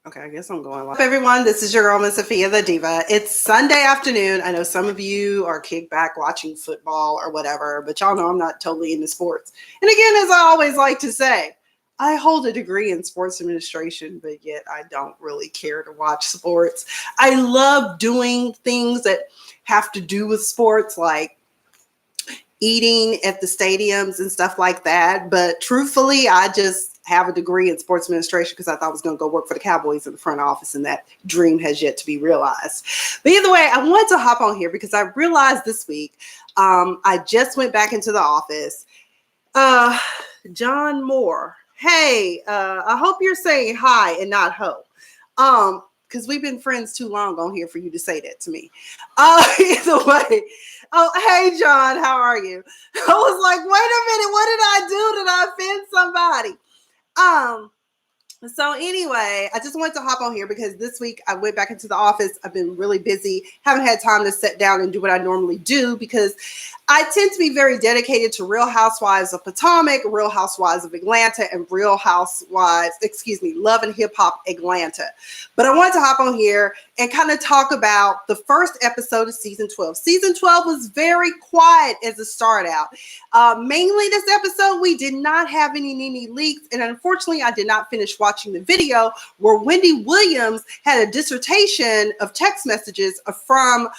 Okay, I guess I'm going live. Everyone, this is your girl, Miss Sophia the Diva. It's Sunday afternoon. I know some of you are kicked back watching football or whatever, but y'all know I'm not totally into sports. And again, as I always like to say, I hold a degree in sports administration, but yet I don't really care to watch sports. I love doing things that have to do with sports, like eating at the stadiums and stuff like that. But truthfully, I just have a degree in sports administration because I thought I was going to go work for the Cowboys in the front office, and that dream has yet to be realized. But either way, I wanted to hop on here because I realized this week, I just went back into the office. John Moore, hey, I hope you're saying hi and not ho. Because we've been friends too long on here for you to say that to me. Either way. Oh, hey, John, how are you? I was like, wait a minute, what did I do? Did I offend somebody? So anyway, I just wanted to hop on here because this week I went back into the office. I've been really busy, haven't had time to sit down and do what I normally do because I tend to be very dedicated to Real Housewives of Potomac, Real Housewives of Atlanta, and Real Housewives, Love and Hip Hop Atlanta. But I wanted to hop on here and kind of talk about the first episode of season 12. Season 12 was very quiet as a start out. Mainly this episode, we did not have any Nene leaks. And unfortunately, I did not finish watching the video where Wendy Williams had a dissertation of text messages from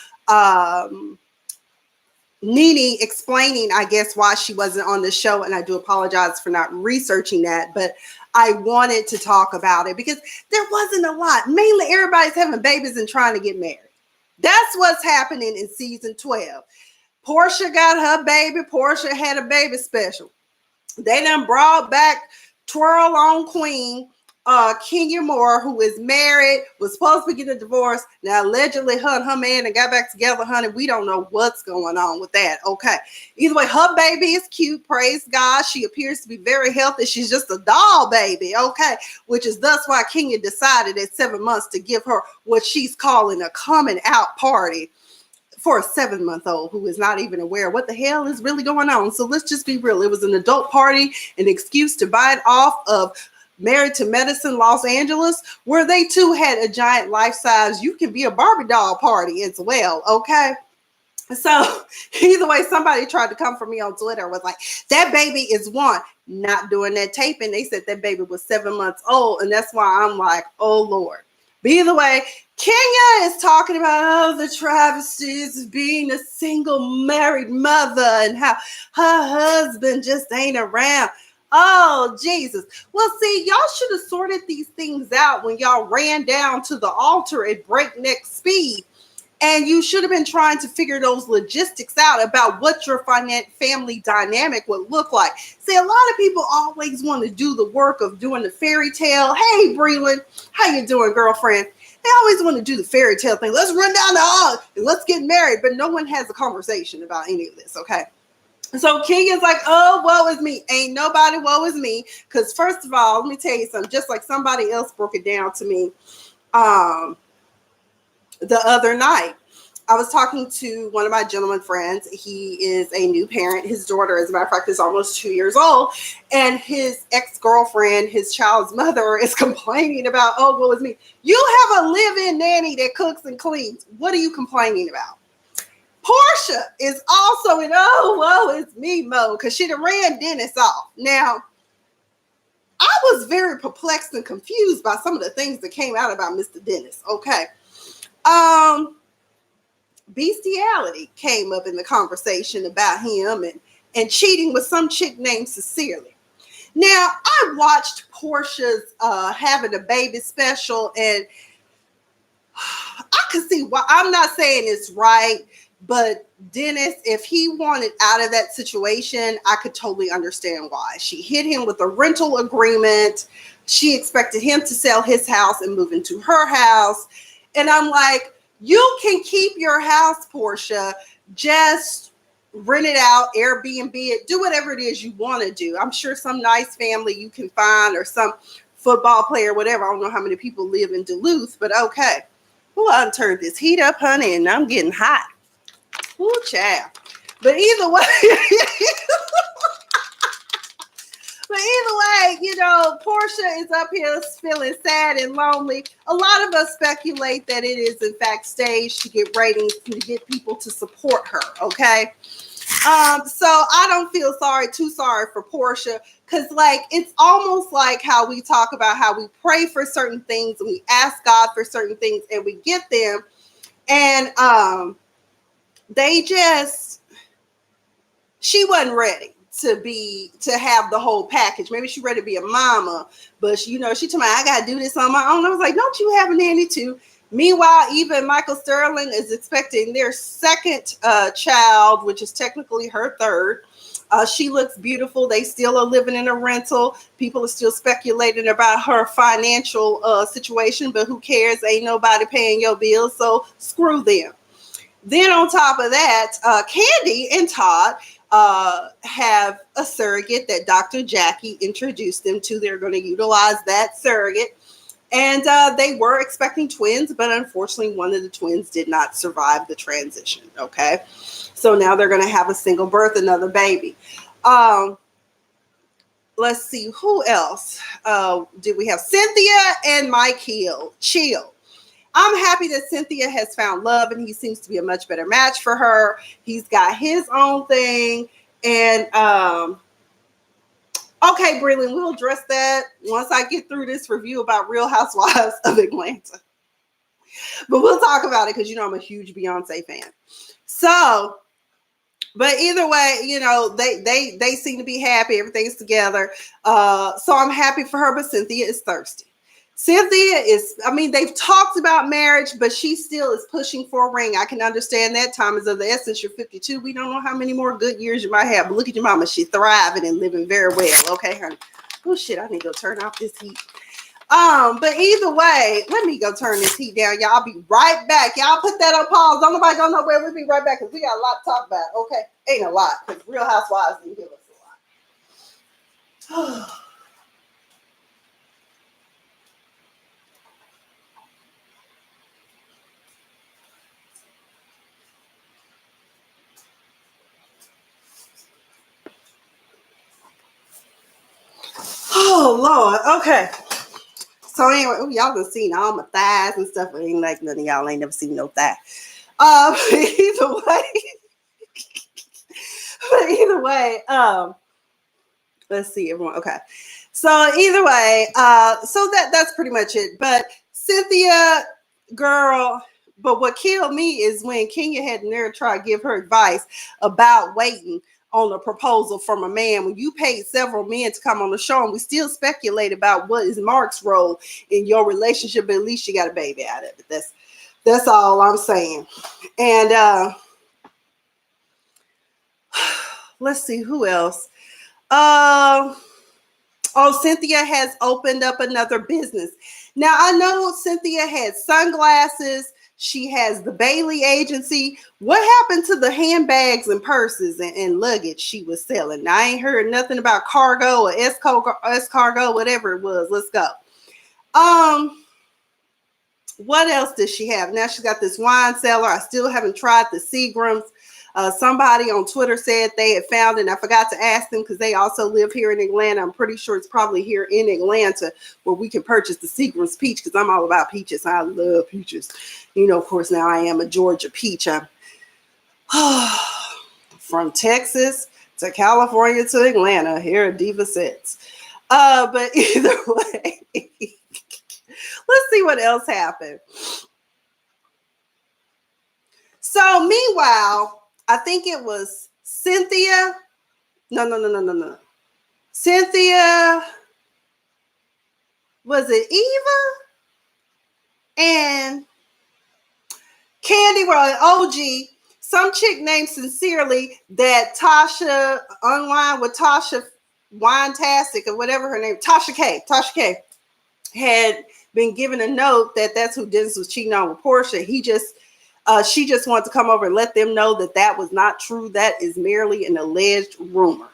Nene explaining, I guess, why she wasn't on the show. And I do apologize for not researching that, but I wanted to talk about it because there wasn't a lot. Mainly everybody's having babies and trying to get married. That's what's happening in season 12. Portia got her baby. Portia had a baby special. They done brought back Twirl on Queen, Kenya Moore, who is married, was supposed to be getting a divorce. Now, allegedly, her and her man and got back together, honey. We don't know what's going on with that. Okay. Either way, her baby is cute. Praise God. She appears to be very healthy. She's just a doll baby. Okay. Which is thus why Kenya decided at 7 months to give her what she's calling a coming out party for a 7-month-old who is not even aware what the hell is really going on. So let's just be real. It was an adult party, an excuse to buy it off of Married to Medicine Los Angeles, where they too had a giant life-size, you can be a Barbie doll party as well, okay? So either way, somebody tried to come for me on Twitter, was like, that baby is one. Not doing that taping. They said that baby was 7 months old, and that's why I'm like, oh, Lord. But either way, Kenya is talking about the travesties of being a single married mother and how her husband just ain't around. Oh, Jesus. Well, see, y'all should have sorted these things out when y'all ran down to the altar at breakneck speed. And you should have been trying to figure those logistics out about what your family dynamic would look like. See, a lot of people always want to do the work of doing the fairy tale. Hey, Breland, how you doing, girlfriend? They always want to do the fairy tale thing. Let's run down the aisle and let's get married. But no one has a conversation about any of this, okay? So Kenya's like, oh, woe is me. Ain't nobody woe is me. Because first of all, let me tell you something. Just like somebody else broke it down to me the other night. I was talking to one of my gentleman friends. He is a new parent. His daughter, as a matter of fact, is almost 2 years old. And his ex-girlfriend, his child's mother, is complaining about, oh, woe is me. You have a live-in nanny that cooks and cleans. What are you complaining about? Portia is also in, oh, whoa, it's me mode, because she done ran Dennis off. Now, I was very perplexed and confused by some of the things that came out about Mr. Dennis. Okay. Bestiality came up in the conversation about him and cheating with some chick named Sincerely. Now, I watched Portia's having a baby special, and I could see why. I'm not saying it's right, but Dennis, if he wanted out of that situation, I could totally understand why. She hit him with a rental agreement. She expected him to sell his house and move into her house. And I'm like, you can keep your house, Portia. Just rent it out, Airbnb it, do whatever it is you want to do. I'm sure some nice family you can find or some football player, whatever. I don't know how many people live in Duluth, but okay. Well, I turned this heat up, honey, and I'm getting hot. Ooh, child. But either way, But either way, you know, Portia is up here feeling sad and lonely. A lot of us speculate that it is in fact staged to get ratings, to get people to support her. Okay. So I don't feel too sorry for Portia, because like it's almost like how we talk about how we pray for certain things and we ask God for certain things and we get them, and she wasn't ready to have the whole package. Maybe she ready to be a mama, but she told me I gotta do this on my own. I was like, don't you have a nanny too? Meanwhile, Eva and Michael Sterling is expecting their second child, which is technically her third. She looks beautiful. They still are living in a rental. People are still speculating about her financial situation, but who cares? Ain't nobody paying your bills, so screw them. Then on top of that, Candy and Todd have a surrogate that Dr. Jackie introduced them to. They're going to utilize that surrogate. And they were expecting twins, but unfortunately, one of the twins did not survive the transition. Okay. So now they're going to have a single birth, another baby. Let's see, who else did we have? Cynthia and Mike Chill. I'm happy that Cynthia has found love and he seems to be a much better match for her. He's got his own thing. And okay, Breland, we'll address that once I get through this review about Real Housewives of Atlanta. But we'll talk about it because I'm a huge Beyonce fan. So, but either way, they seem to be happy. Everything's together. So I'm happy for her, but Cynthia is thirsty. They've talked about marriage, but she still is pushing for a ring. I can understand that. Time is of the essence. You're 52. We don't know how many more good years you might have. But look at your mama. She's thriving and living very well. Okay, honey. Oh, shit. I need to go turn off this heat. But either way, let me go turn this heat down. Y'all, I'll be right back. Y'all put that on pause. Don't nobody go nowhere. We'll be right back because we got a lot to talk about. Okay? Ain't a lot because Real Housewives didn't give us a lot. Oh, Lord. Okay. So anyway, y'all done seen all my thighs and stuff. But ain't like none of y'all ain't never seen no thigh. Either way, let's see everyone. Okay. So either way, so that's pretty much it. But Cynthia, girl, but what killed me is when Kenya had the nerve to try to give her advice about waiting on a proposal from a man when you paid several men to come on the show, and we still speculate about what is Mark's role in your relationship, but at least you got a baby out of it. That's all I'm saying. And let's see who else. Cynthia has opened up another business. Now I know Cynthia had sunglasses. She has the Bailey agency. What happened to the handbags and purses and luggage she was selling? Now, I ain't heard nothing about cargo or S-cargo, whatever it was. Let's go. What else does she have? Now she's got this wine cellar. I still haven't tried the Seagrams. Somebody on Twitter said they had found it, and I forgot to ask them because they also live here in Atlanta. I'm pretty sure it's probably here in Atlanta where we can purchase the Seagram's peach because I'm all about peaches. I love peaches. Of course, now I am a Georgia peach. I'm from Texas to California to Atlanta. Here are Diva Sets. But either way, let's see what else happened. So meanwhile, I think it was Cynthia. No. Cynthia. Was it Eva? And Candy were an OG. Some chick named Sincerely that Tasha Unwind with Tasha Wine-tastic or whatever her name. Tasha K had been given a note that's who Dennis was cheating on with Portia. She just wanted to come over and let them know that was not true. That is merely an alleged rumor.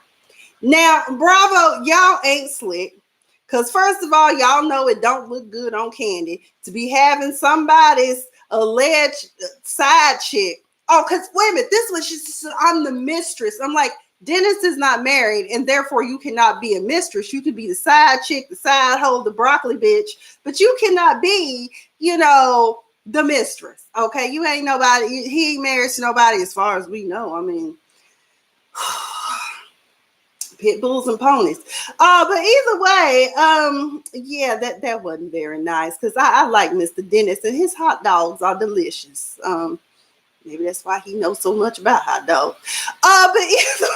Now, bravo, y'all ain't slick. Because first of all, y'all know it don't look good on Candy to be having somebody's alleged side chick. Oh, because wait a minute, this was just, I'm the mistress. I'm like, Dennis is not married, and therefore you cannot be a mistress. You could be the side chick, the side hoe, the broccoli bitch, but you cannot be, the mistress. Okay, you ain't nobody. He ain't married to nobody, as far as we know. I mean, pit bulls and ponies. But either way, yeah, that wasn't very nice, because I like Mr. Dennis, and his hot dogs are delicious. Maybe that's why he knows so much about hot dogs. But either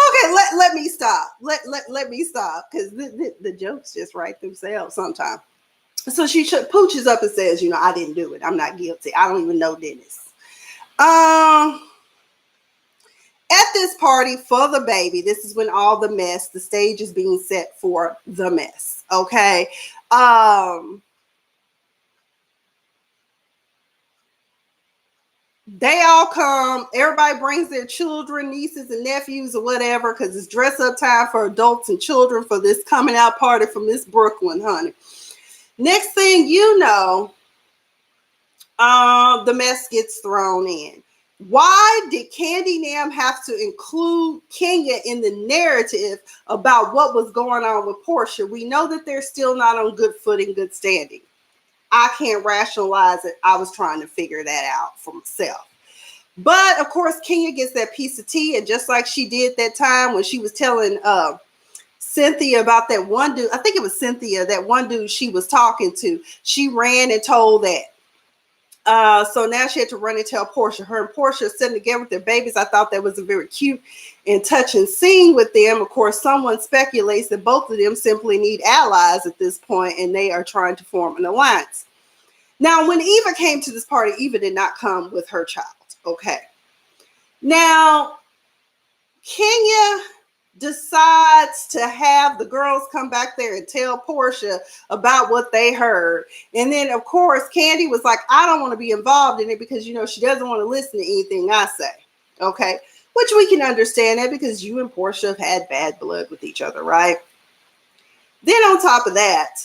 okay, let me stop. Let me stop, because the jokes just write themselves sometimes. So she pooches up and says, I didn't do it. I'm not guilty. I don't even know Dennis. At this party for the baby, this is when all the mess, the stage is being set for the mess. Okay. They all come. Everybody brings their children, nieces and nephews or whatever, because it's dress up time for adults and children for this coming out party from Miss Brooklyn, honey. Next thing you know, the mess gets thrown in. Why did Candy Nam have to include Kenya in the narrative about what was going on with Portia? We know that they're still not on good footing, good standing. I can't rationalize it. I was trying to figure that out for myself. But of course, Kenya gets that piece of tea, and just like she did that time when she was telling Cynthia about that one dude, I think it was Cynthia, that one dude she was talking to, she ran and told that. So now she had to run and tell Portia. Her and Portia are sitting together with their babies. I thought that was a very cute and touching scene with them. Of course, someone speculates that both of them simply need allies at this point, and they are trying to form an alliance. Now, when Eva came to this party, Eva did not come with her child. Okay. Now, Kenya decides to have the girls come back there and tell Portia about what they heard. And then, of course, Candy was like, I don't want to be involved in it, because, she doesn't want to listen to anything I say. Okay. Which we can understand that, because you and Portia have had bad blood with each other, right? Then on top of that,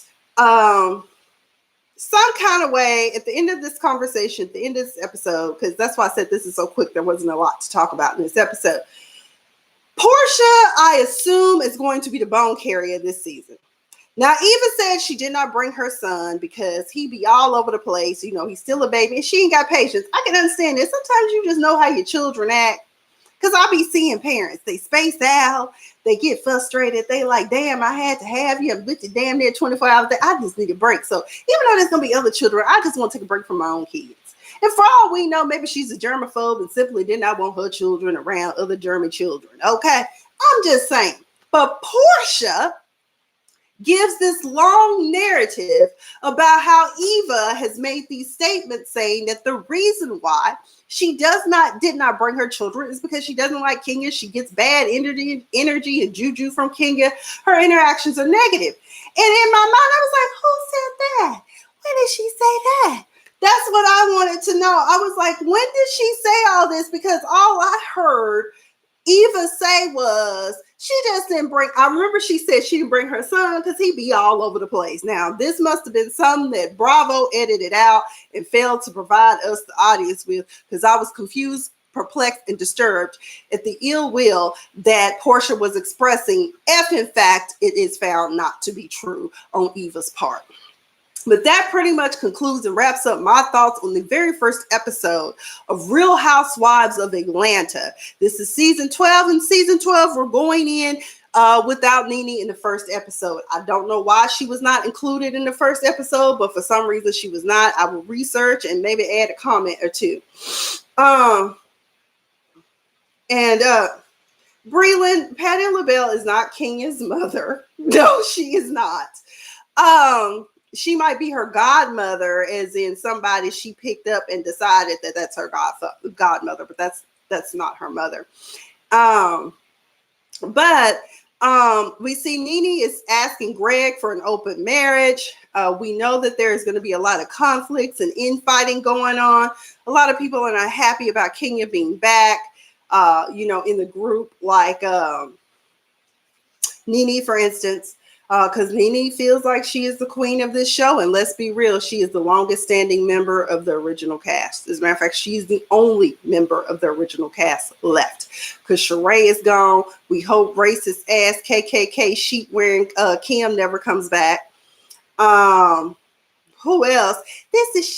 some kind of way at the end of this conversation, at the end of this episode, because that's why I said this is so quick, there wasn't a lot to talk about in this episode. Portia, I assume, is going to be the bone carrier this season. Now, Eva said she did not bring her son because he be all over the place. He's still a baby and she ain't got patience. I can understand this. Sometimes you just know how your children act. Because I be seeing parents, they space out, they get frustrated. They like, damn, I had to have you. I'm with you damn near 24 hours a day. I just need a break. So even though there's going to be other children, I just want to take a break from my own kids. And for all we know, maybe she's a germaphobe and simply did not want her children around other German children. Okay, I'm just saying. But Portia gives this long narrative about how Eva has made these statements saying that the reason why she did not bring her children is because she doesn't like Kenya. She gets bad energy and juju from Kenya. Her interactions are negative. And in my mind, I was like, who said that? When did she say that? That's what I wanted to know. I was like, when did she say all this? Because all I heard Eva say was, she just didn't bring, I remember she said she didn't bring her son because he'd be all over the place. Now, this must have been something that Bravo edited out and failed to provide us, the audience, with, because I was confused, perplexed, and disturbed at the ill will that Portia was expressing, if in fact it is found not to be true on Eva's part. But that pretty much concludes and wraps up my thoughts on the very first episode of Real Housewives of Atlanta. This is season 12, and season 12, we're going in without Nene in the first episode. I don't know why she was not included in the first episode, but for some reason she was not. I will research and maybe add a comment or two. Breland, Patti LaBelle is not Kenya's mother. No, she is not. She might be her godmother, as in somebody she picked up and decided that that's her godmother, but that's not her mother. But we see Nene is asking Greg for an open marriage. We know that there's going to be a lot of conflicts and infighting going on. A lot of people are not happy about Kenya being back, in the group, like Nene, for instance. because Nene feels like she is the queen of this show. And let's be real, she is the longest standing member of the original cast. As a matter of fact, she's the only member of the original cast left, because Sheree is gone. We hope racist ass KKK sheet wearing Kim never comes back. Who else? This is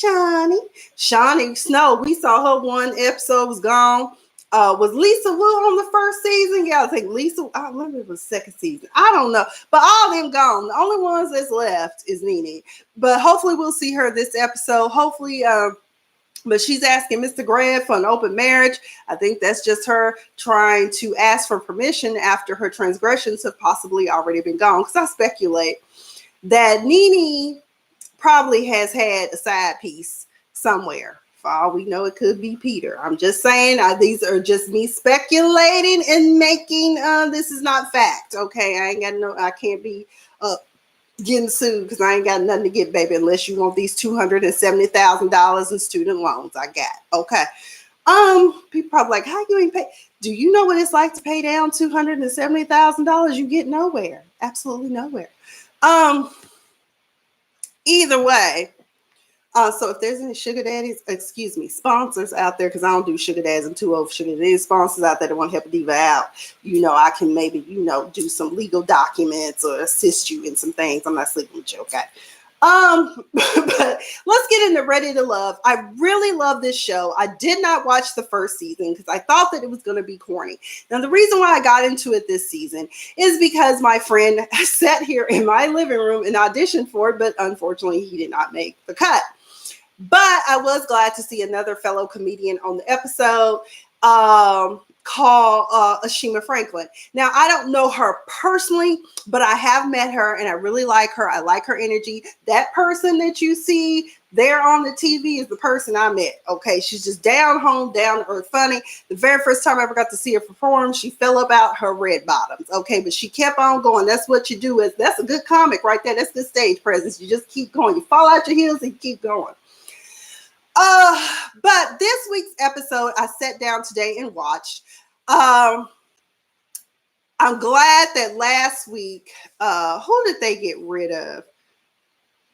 Shawnee Snow. We saw her one episode, was gone. Was Lisa Wu on the first season? Yeah, I think Lisa, I remember it was second season. I don't know. But all them gone. The only ones that's left is Nene. But hopefully we'll see her this episode. Hopefully, but she's asking Mr. Grant for an open marriage. I think that's just her trying to ask for permission after her transgressions have possibly already been gone. Because I speculate that Nene probably has had a side piece somewhere. For all we know, it could be Peter. I'm just saying, these are just me speculating and making, this is not fact. Okay, I can't be getting sued because I ain't got nothing to get, baby, unless you want these $270,000 in student loans I got. Okay. People probably like, how you ain't pay? Do you know what it's like to pay down $270,000? You get nowhere. Absolutely nowhere. Either way, so if there's any sugar daddies, sponsors out there, because I don't do sugar daddies, I'm too old for sugar daddies, sponsors out there that want to help a diva out, I can maybe, do some legal documents or assist you in some things. I'm not sleeping with you, okay? But let's get into Ready to Love. I really love this show. I did not watch the first season because I thought that it was going to be corny. Now, the reason why I got into it this season is because my friend sat here in my living room and auditioned for it, but unfortunately he did not make the cut. But I was glad to see another fellow comedian on the episode called Ashima Franklin. Now, I don't know her personally, but I have met her and I really like her. I like her energy. That person that you see there on the TV is the person I met. Okay, she's just down home, down to earth, funny. The very first time I ever got to see her perform, she fell about her red bottoms. Okay, but she kept on going. That's what you do. That's a good comic right there. That's good stage presence. You just keep going. You fall out your heels and you keep going. But this week's episode, I sat down today and watched. I'm glad that last week, who did they get rid of?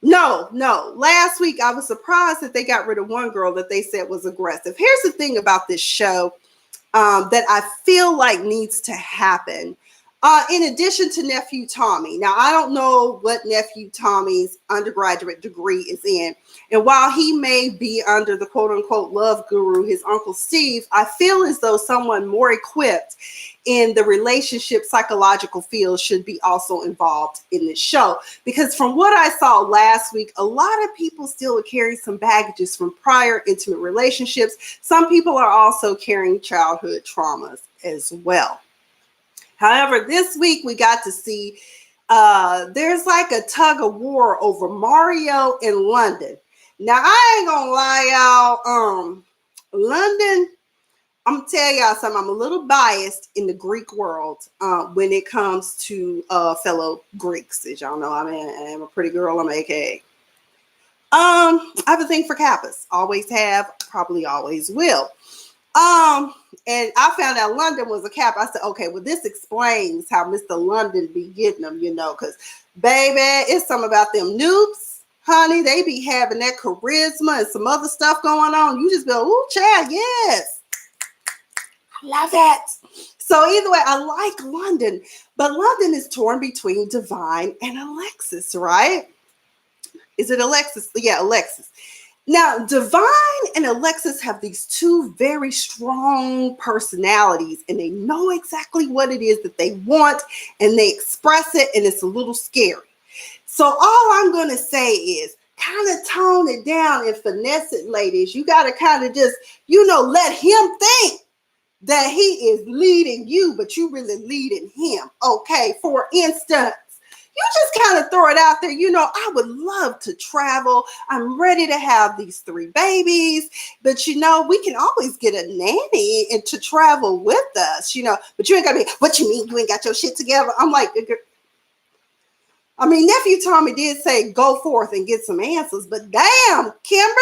No. Last week, I was surprised that they got rid of one girl that they said was aggressive. Here's the thing about this show that I feel like needs to happen. In addition to Nephew Tommy. Now, I don't know what Nephew Tommy's undergraduate degree is in. And while he may be under the quote unquote love guru, his Uncle Steve, I feel as though someone more equipped in the relationship psychological field should be also involved in this show. Because from what I saw last week, a lot of people still carry some baggages from prior intimate relationships. Some people are also carrying childhood traumas as well. However, this week we got to see there's like a tug of war over Mario and London. Now, I ain't gonna lie, y'all. London, I'm gonna tell y'all something. I'm a little biased in the Greek world when it comes to fellow Greeks. As y'all know, I'm a pretty girl. I'm AKA. I have a thing for Kappas. Always have, probably always will. And I found out London was a Kappa. I said, okay, well, this explains how Mr. London be getting them, because, baby, it's something about them noobs, honey. They be having that charisma and some other stuff going on. You just go, ooh, child, yes. I love that. So either way, I like London, but London is torn between Divine and Alexis, right? Is it Alexis? Yeah, Alexis. Now, Divine and Alexis have these two very strong personalities, and they know exactly what it is that they want, and they express it, and it's a little scary. So all I'm going to say is kind of tone it down and finesse it, ladies. You got to kind of just, let him think that he is leading you, but you really leading him. Okay, for instance, you just kind of throw it out there. I would love to travel. I'm ready to have these 3 babies, but we can always get a nanny and to travel with us, but you ain't got to be, what you mean? You ain't got your shit together? I'm like, Nephew Tommy did say, go forth and get some answers, but damn, Kimber,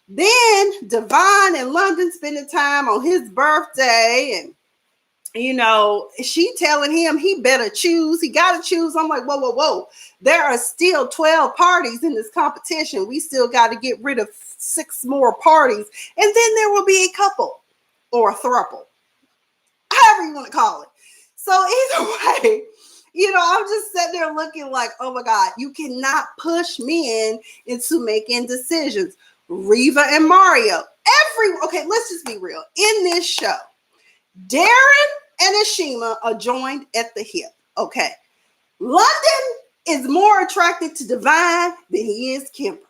then Divine and London spending time on his birthday and she telling him he better choose. He got to choose. I'm like, whoa, whoa, whoa. There are still 12 parties in this competition. We still got to get rid of 6 more parties. And then there will be a couple or a throuple, however you want to call it. So either way, I'm just sitting there looking like, oh my God, you cannot push men into making decisions. Reva and Mario, okay, let's just be real. In this show, Darren and Ashima are joined at the hip. Okay. London is more attracted to Divine than he is Kimber.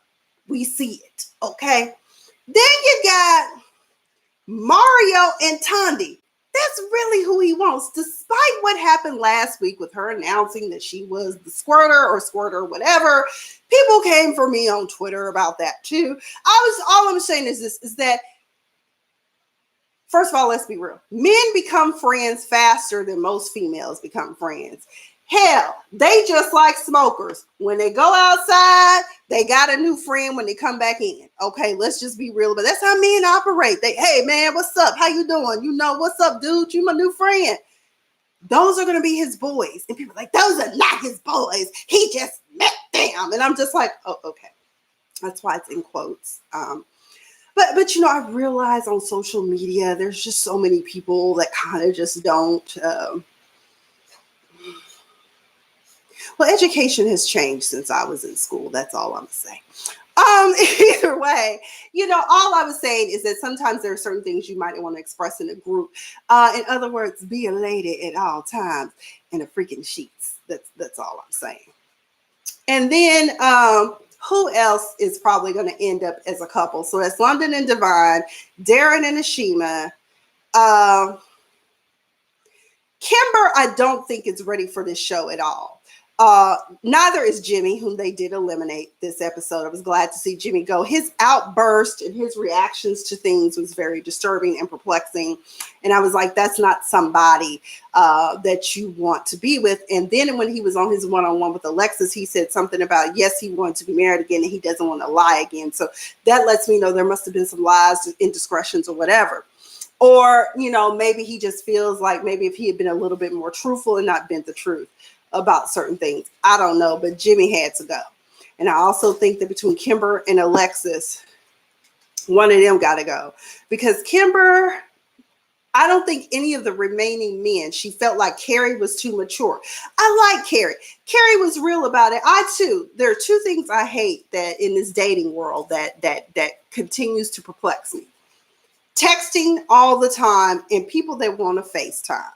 We see it. Okay. Then you got Mario and Tandy. That's really who he wants, despite what happened last week with her announcing that she was the squirter, whatever. People came for me on Twitter about that too. All I'm saying is this, is that, first of all, let's be real. Men become friends faster than most females become friends. Hell, they just like smokers. When they go outside, they got a new friend when they come back in. Okay, let's just be real. But that's how men operate. Hey, man, what's up? How you doing? What's up, dude? You my new friend. Those are going to be his boys. And people are like, those are not his boys. He just met them. And I'm just like, oh, okay. That's why it's in quotes. But I realize on social media, there's just so many people that kind of just don't. Well, education has changed since I was in school. That's all I'm saying. Either way, all I was saying is that sometimes there are certain things you might want to express in a group. In other words, be a lady at all times in a freaking sheets. That's all I'm saying. And then who else is probably going to end up as a couple? So that's London and Divine, Darren and Ashima. Kimber, I don't think is ready for this show at all. Neither is Jimmy, whom they did eliminate this episode. I was glad to see Jimmy go. His outburst and his reactions to things was very disturbing and perplexing. And I was like, that's not somebody that you want to be with. And then when he was on his one-on-one with Alexis, he said something about, yes, he wanted to be married again and he doesn't want to lie again. So that lets me know there must have been some lies, indiscretions or whatever. Or, maybe he just feels like maybe if he had been a little bit more truthful and not been the truth about certain things. I don't know, but Jimmy had to go. And I also think that between Kimber and Alexis, one of them got to go. Because Kimber, I don't think any of the remaining men, she felt like Carrie was too mature. I like Carrie. Carrie was real about it. I too. There are 2 things I hate that in this dating world that continues to perplex me. Texting all the time and people that want to FaceTime.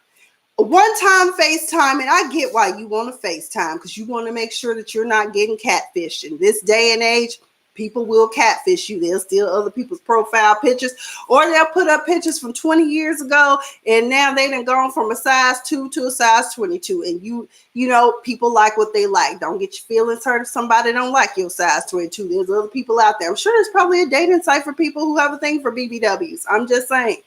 One-time FaceTime, and I get why you want to FaceTime because you want to make sure that you're not getting catfished. In this day and age, people will catfish you. They'll steal other people's profile pictures, or they'll put up pictures from 20 years ago, and now they done gone from a size 2 to a size 22. And people like what they like. Don't get your feelings hurt if somebody don't like your size 22. There's other people out there. I'm sure there's probably a dating site for people who have a thing for BBWs. I'm just saying.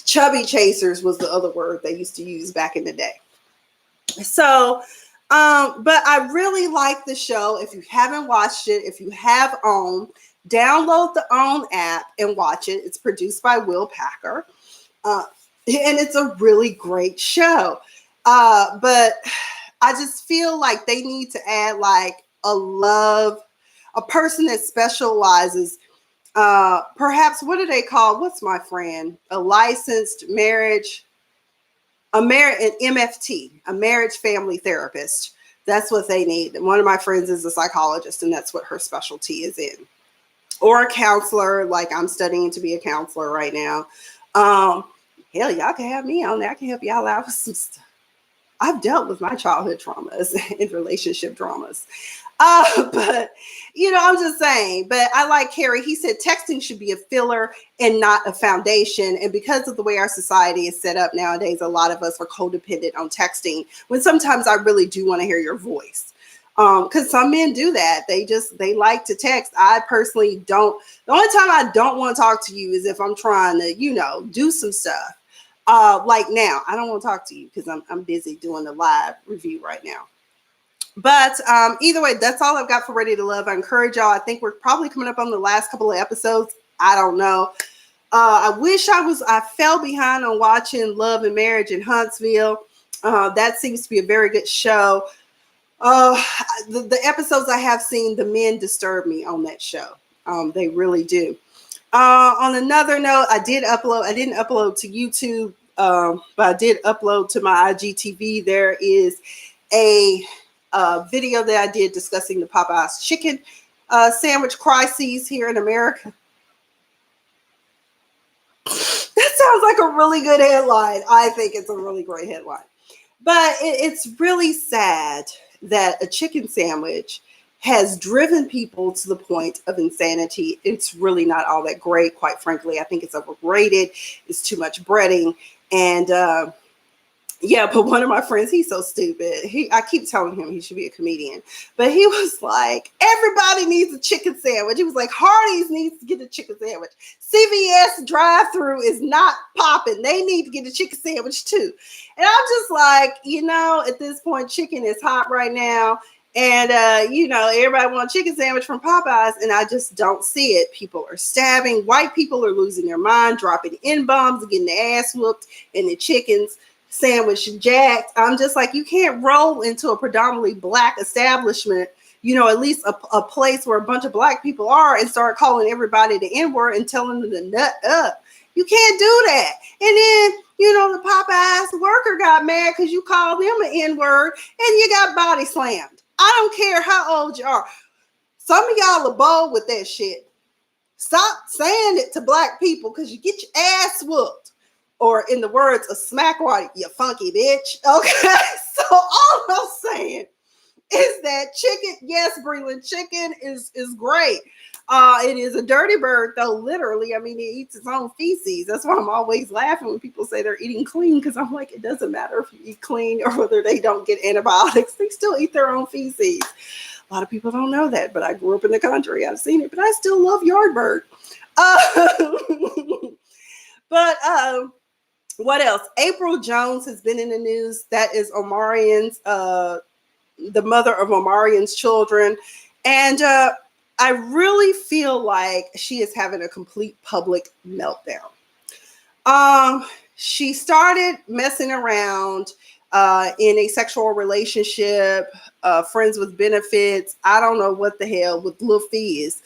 Chubby chasers was the other word they used to use back in the day. So, but I really like the show. If you haven't watched it, if you have OWN, download the OWN app and watch it. It's produced by Will Packer. And it's a really great show. But I just feel like they need to add like a person that specializes perhaps, what do they call, what's my friend? A licensed marriage, an MFT, a marriage family therapist. That's what they need. And one of my friends is a psychologist, and that's what her specialty is in. Or a counselor, like I'm studying to be a counselor right now. Hell, y'all can have me on there. I can help y'all out with some stuff. I've dealt with my childhood traumas and relationship traumas. But, I'm just saying, but I like Carrie. He said texting should be a filler and not a foundation. And because of the way our society is set up nowadays, a lot of us are codependent on texting when sometimes I really do want to hear your voice. Because some men do that. They like to text. I personally don't. The only time I don't want to talk to you is if I'm trying to, do some stuff. Like now, I don't want to talk to you because I'm busy doing a live review right now. But either way, that's all I've got for Ready to Love. I encourage y'all. I think we're probably coming up on the last couple of episodes. I don't know. I fell behind on watching Love and Marriage in Huntsville. That seems to be a very good show. Uh, the episodes I have seen, the men disturb me on that show. They really do. On another note, I didn't upload to YouTube, but I did upload to my IGTV. There is a video that I did discussing the Popeyes chicken sandwich crises here in America. That sounds like a really good headline. I think it's a really great headline. But it's really sad that a chicken sandwich has driven people to the point of insanity. It's really not all that great, quite frankly. I think it's overrated. It's too much breading. And yeah, but one of my friends, he's so stupid. I keep telling him he should be a comedian. But he was like, everybody needs a chicken sandwich. He was like, Hardee's needs to get a chicken sandwich. CVS drive-thru is not popping. They need to get a chicken sandwich too. And I'm just like, at this point, chicken is hot right now. And, everybody wants a chicken sandwich from Popeyes, and I just don't see it. People are stabbing. White people are losing their mind, dropping N-bombs, getting their ass whooped, and the chickens sandwich jacked. I'm just like, you can't roll into a predominantly black establishment, at least a place where a bunch of black people are, and start calling everybody the N-word and telling them to nut up. You can't do that. And then, the Popeyes worker got mad because you called them an N-word and you got body slammed. I don't care how old you are. Some of y'all are bold with that shit. Stop saying it to black people because you get your ass whooped. Or in the words of Smackwater, you funky bitch. Okay, so all I'm saying is that chicken, yes, Breland, chicken is great. It is a dirty bird, though, literally. I mean, it eats its own feces. That's why I'm always laughing when people say they're eating clean, because I'm like, it doesn't matter if you eat clean or whether they don't get antibiotics. They still eat their own feces. A lot of people don't know that, but I grew up in the country. I've seen it, but I still love Yardbird. But what else? April Jones has been in the news. That is Omarion's, the mother of Omarion's children. And I really feel like she is having a complete public meltdown. She started messing around in a sexual relationship, friends with benefits. I don't know what the hell with Lil Fizz.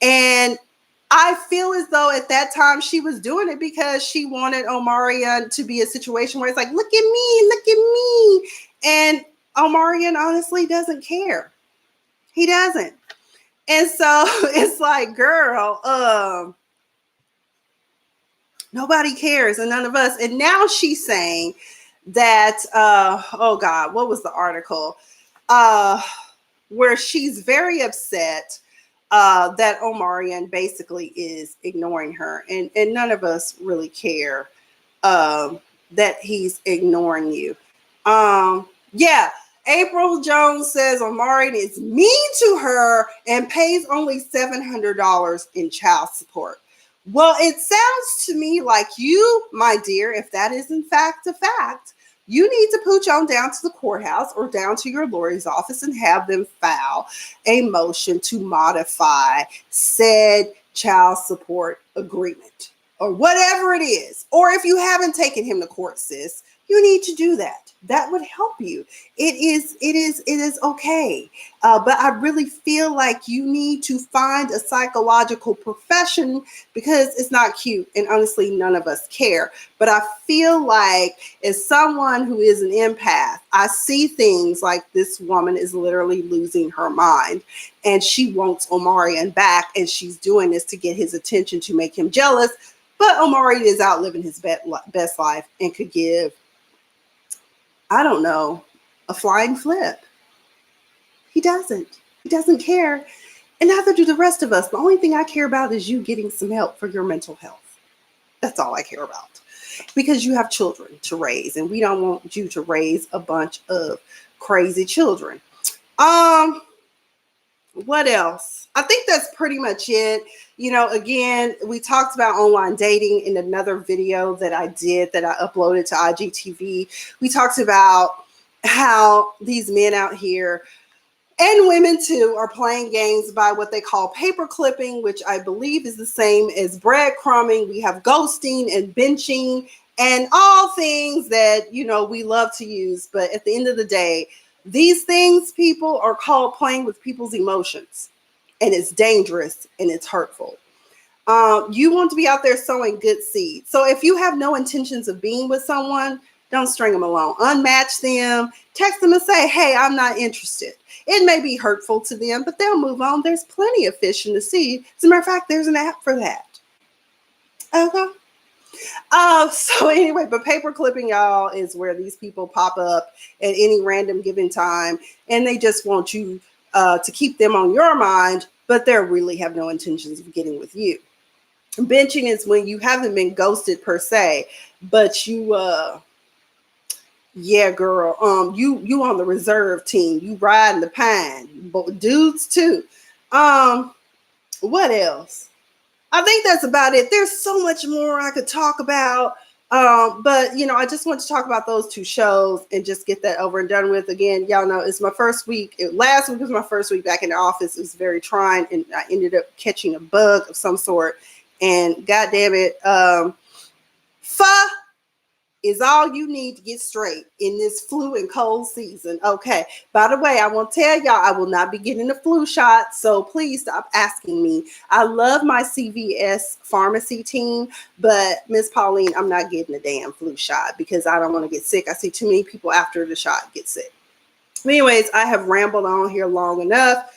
And I feel as though at that time she was doing it because she wanted Omarion to be a situation where it's like, look at me. And Omarion honestly doesn't care. He doesn't. And so it's like, girl, nobody cares and none of us. And now she's saying that, oh God, what was the article? Where she's very upset that Omarion basically is ignoring her. And none of us really care that he's ignoring you. Yeah. April Jones says Omarion is mean to her and pays only $700 in child support. Well, it sounds to me like you, my dear, if that is in fact a fact, you need to pooch on down to the courthouse or down to your lawyer's office and have them file a motion to modify said child support agreement or whatever it is. Or if you haven't taken him to court, sis, you need to do that. That would help you. It is okay. But I really feel like you need to find a psychological profession because it's not cute. And honestly, none of us care. But I feel like as someone who is an empath, I see things like this woman is literally losing her mind and she wants Omarion back. And she's doing this to get his attention to make him jealous. But Omarion is out living his best life and could give, I don't know, a flying flip. He doesn't care. And neither do the rest of us. The only thing I care about is you getting some help for your mental health. That's all I care about. Because you have children to raise and we don't want you to raise a bunch of crazy children. What else? I think that's pretty much it. Again, we talked about online dating in another video that I did that I uploaded to IGTV. We talked about how these men out here and women too are playing games by what they call paper clipping, which I believe is the same as breadcrumbing. We have ghosting and benching and all things that, we love to use. But at the end of the day, these things, people, are called playing with people's emotions. And it's dangerous and it's hurtful. You want to be out there sowing good seed. So if you have no intentions of being with someone, don't string them along. Unmatch them. Text them and say, hey, I'm not interested. It may be hurtful to them, but they'll move on. There's plenty of fish in the sea. As a matter of fact, there's an app for that. Okay. So anyway, but paper clipping, y'all, is where these people pop up at any random given time, and they just want you to keep them on your mind, but they really have no intentions of getting with you. Benching is when you haven't been ghosted per se, but you yeah, girl, you on the reserve team, you riding the pine, but dudes too. What else? I think that's about it. There's so much more I could talk about. But I just want to talk about those two shows and just get that over and done with. Again, y'all know it's my first week. Last week was my first week back in the office. It was very trying, and I ended up catching a bug of some sort. And God damn it, pho is all you need to get straight in this flu and cold season. Okay. By the way, I want to tell y'all, I will not be getting the flu shot, so please stop asking me. I love my CVS pharmacy team, but Miss Pauline, I'm not getting a damn flu shot because I don't want to get sick. I see too many people after the shot get sick. Anyways, I have rambled on here long enough.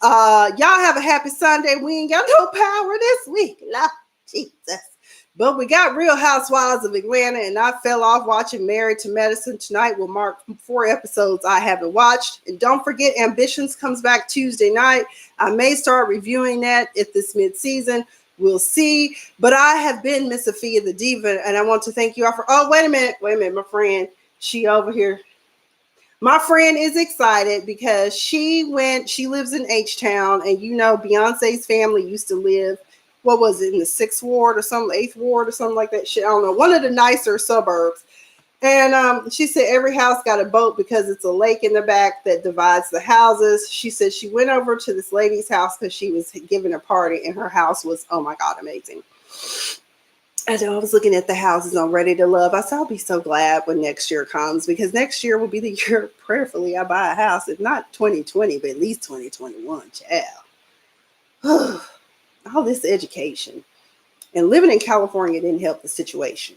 Y'all have a happy Sunday. We ain't got no power this week. Lord Jesus. But we got Real Housewives of Atlanta, and I fell off watching Married to Medicine. Tonight will mark 4 episodes I haven't watched. And don't forget, Ambitions comes back Tuesday night. I may start reviewing that if this mid-season. We'll see. But I have been Miss Sophia the Diva, and I want to thank you all for... Oh, wait a minute, my friend. She over here. My friend is excited because she lives in H-Town, and Beyonce's family used to live, what was it, in the 6th ward or something, 8th ward or something like that shit. I don't know, one of the nicer suburbs. And she said every house got a boat because it's a lake in the back that divides the houses. She said she went over to this lady's house because she was giving a party, and her house was, oh my God, amazing. And I was looking at the houses on Ready to Love. I said, I'll be so glad when next year comes, because next year will be the year, prayerfully, I buy a house. If not 2020, but at least 2021, child. All this education. And living in California didn't help the situation.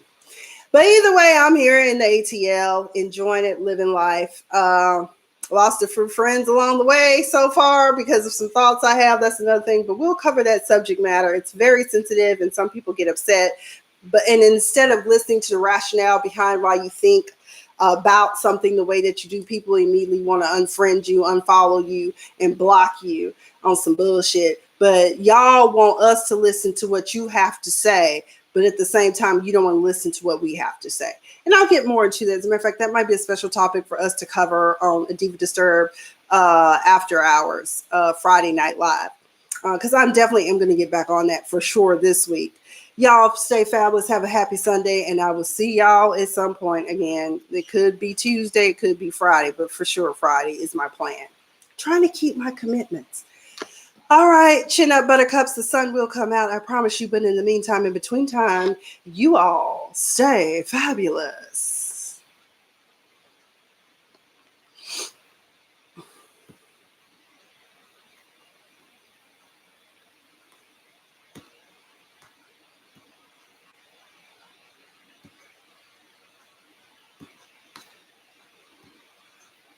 But either way, I'm here in the ATL, enjoying it, living life. Lost a few friends along the way so far because of some thoughts I have. That's another thing, but we'll cover that subject matter. It's very sensitive, and some people get upset. And instead of listening to the rationale behind why you think about something the way that you do, people immediately want to unfriend you, unfollow you, and block you on some bullshit. But y'all want us to listen to what you have to say, but at the same time, you don't want to listen to what we have to say. And I'll get more into that. As a matter of fact, that might be a special topic for us to cover on a Diva Disturb After Hours, Friday Night Live. Because I definitely am going to get back on that for sure this week. Y'all stay fabulous. Have a happy Sunday, and I will see y'all at some point again. It could be Tuesday, it could be Friday, but for sure Friday is my plan. Trying to keep my commitments. All right, chin up, buttercups. The sun will come out, I promise you. But in the meantime, in between time, you all stay fabulous.